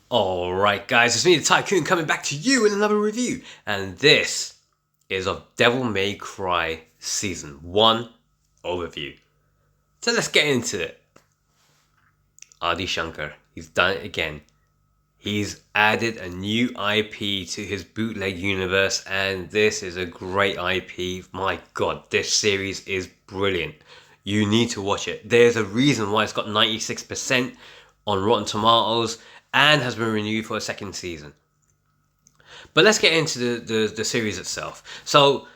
Alright guys, it's me the Tycoon coming back to you in another review, and this is of Devil May Cry Season 1 overview. So let's get into it. Adi Shankar, he's done it again. He's added a new IP to his bootleg universe, and this is a great IP. My god, this series is brilliant. You need to watch it. There's a reason why it's got 96% on Rotten Tomatoes and has been renewed for a second season. But let's get into the series itself. So,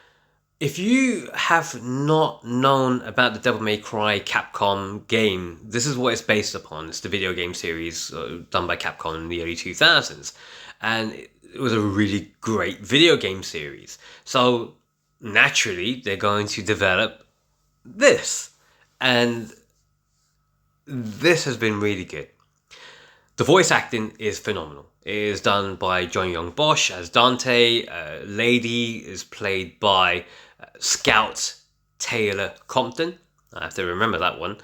if you have not known about the Devil May Cry Capcom game, this is what it's based upon. It's the video game series done by Capcom in the early 2000s. And it was a really great video game series. So, naturally, they're going to develop this. And this has been really good. The voice acting is phenomenal. It is done by John Young Bosch as Dante. Lady is played by Scout Taylor Compton. I have to remember that one.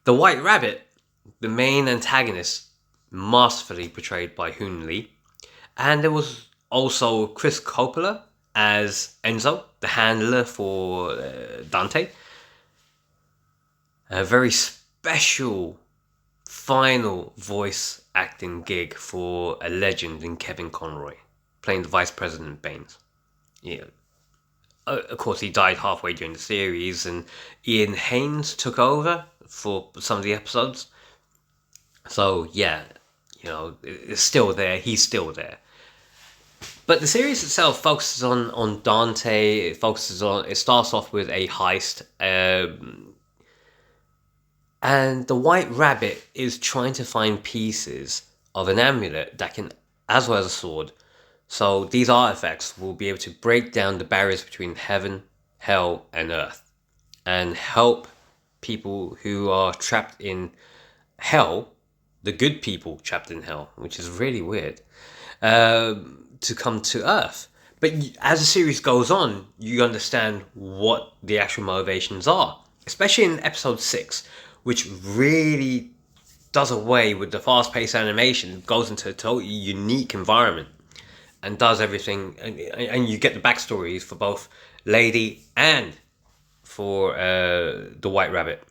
The White Rabbit, the main antagonist, masterfully portrayed by Hoon Lee. And there was also Chris Coppola as Enzo, the handler for Dante. A very special final voice acting gig for a legend in Kevin Conroy, playing the Vice President Baines. Yeah. Of course, he died halfway during the series, and Ian Haynes took over for some of the episodes. So, yeah, it's still there. He's still there. But the series itself focuses on Dante. It starts off with a heist. And the White Rabbit is trying to find pieces of an amulet that can, as well as a sword. So these artifacts will be able to break down the barriers between heaven, hell, and earth. And help people who are trapped in hell, the good people trapped in hell, which is really weird, to come to earth. But as the series goes on, you understand what the actual motivations are. Especially in episode 6, which really does away with the fast-paced animation, goes into a totally unique environment, and does everything, and you get the backstories for both Lady and for the White Rabbit.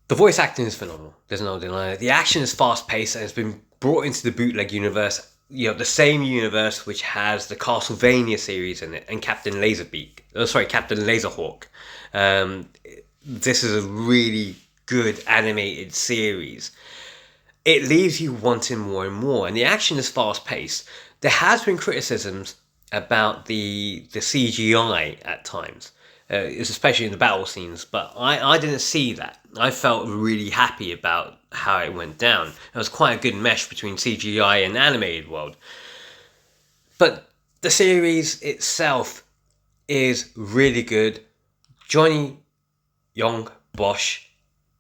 The voice acting is phenomenal. There's no denying it. The action is fast-paced and it's been brought into the bootleg universe. The same universe which has the Castlevania series in it and Captain Laserhawk. This is a really good animated series. It leaves you wanting more and more, and the action is fast-paced. There has been criticisms about the CGI at times, especially in the battle scenes, but I didn't see that. I felt really happy about how it went down. It was quite a good mesh between CGI and animated world. But the series itself is really good. Johnny Young Bosch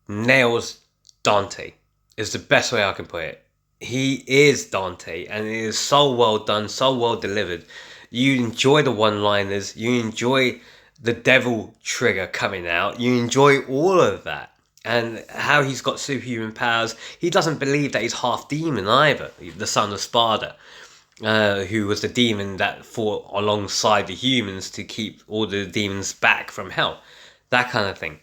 nails Dante, is the best way I can put it. He is Dante, and it is so well done, so well delivered. You enjoy the one-liners, you enjoy the devil trigger coming out, you enjoy all of that, and how he's got superhuman powers. He doesn't believe that he's half demon either, the son of Sparda, who was the demon that fought alongside the humans to keep all the demons back from hell. That kind of thing.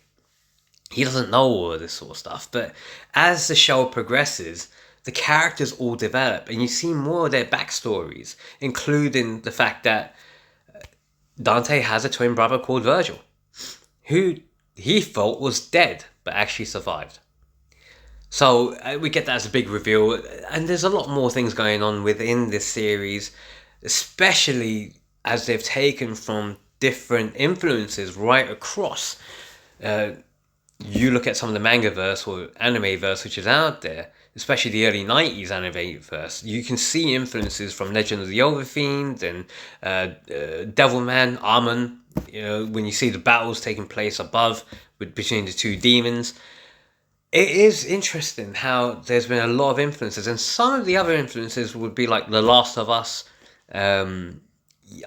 He doesn't know all of this sort of stuff, but as the show progresses, the characters all develop, and you see more of their backstories, including the fact that Dante has a twin brother called Virgil, who he thought was dead, but actually survived. So we get that as a big reveal, and there's a lot more things going on within this series, especially as they've taken from different influences right across. You look at some of the manga verse or anime verse which is out there, especially the early 90s anime verse, you can see influences from Legend of the Overfiend and Devilman, Amon. When you see the battles taking place above between the two demons. It is interesting how there's been a lot of influences, and some of the other influences would be like The Last of Us.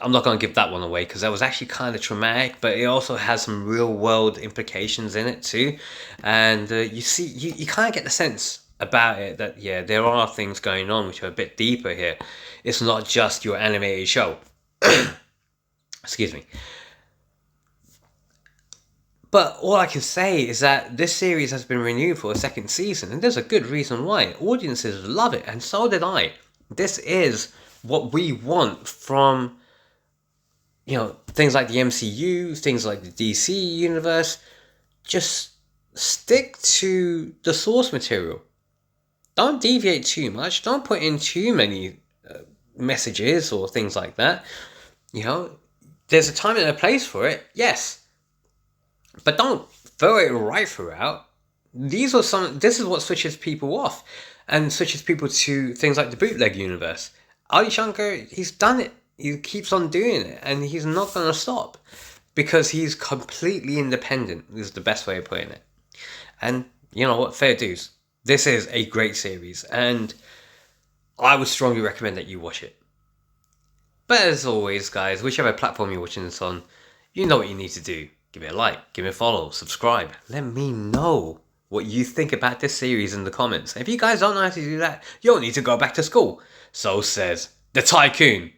I'm not going to give that one away because that was actually kind of traumatic, but it also has some real world implications in it too. And you kind of get the sense about it that, yeah, there are things going on which are a bit deeper here. It's not just your animated show. Excuse me. But all I can say is that this series has been renewed for a second season, and there's a good reason why. Audiences love it, and so did I. This is what we want from, things like the MCU, things like the DC universe. Just stick to the source material. Don't deviate too much. Don't put in too many messages or things like that. There's a time and a place for it, yes. But don't throw it right throughout. This is what switches people off and switches people to things like the bootleg universe. Ali Shankar, he's done it. He keeps on doing it, and he's not going to stop because he's completely independent, is the best way of putting it. And you know what? Fair dues. This is a great series, and I would strongly recommend that you watch it. But as always, guys, whichever platform you're watching this on, you know what you need to do. Give it a like, give it a follow, subscribe. Let me know what you think about this series in the comments. If you guys don't know how to do that, you'll need to go back to school. So says the Tycoon.